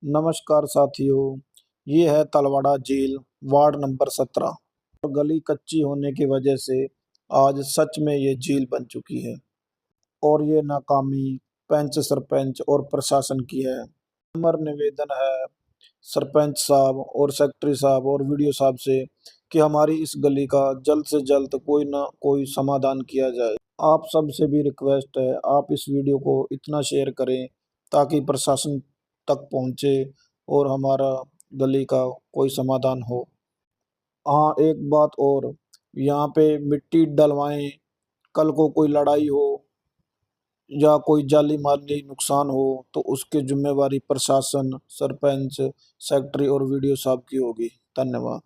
नमस्कार साथियों। ये है तलवाड़ा झील, वार्ड नंबर 17। और गली कच्ची होने की वजह से आज सच में ये झील बन चुकी है और ये नाकामी पंच, सरपंच और प्रशासन की है। हमारा निवेदन है सरपंच साहब और सेक्रेटरी साहब और वीडियो साहब से कि हमारी इस गली का जल्द से जल्द कोई ना कोई समाधान किया जाए। आप सबसे भी रिक्वेस्ट है, आप इस वीडियो को इतना शेयर करें ताकि प्रशासन तक पहुंचे और हमारा गली का कोई समाधान हो। हाँ, एक बात और, यहाँ पे मिट्टी डलवाएं, कल को कोई लड़ाई हो या कोई जाली माली नुकसान हो तो उसकी जिम्मेवारी प्रशासन, सरपंच, सेक्रेटरी और वीडियो साहब की होगी। धन्यवाद।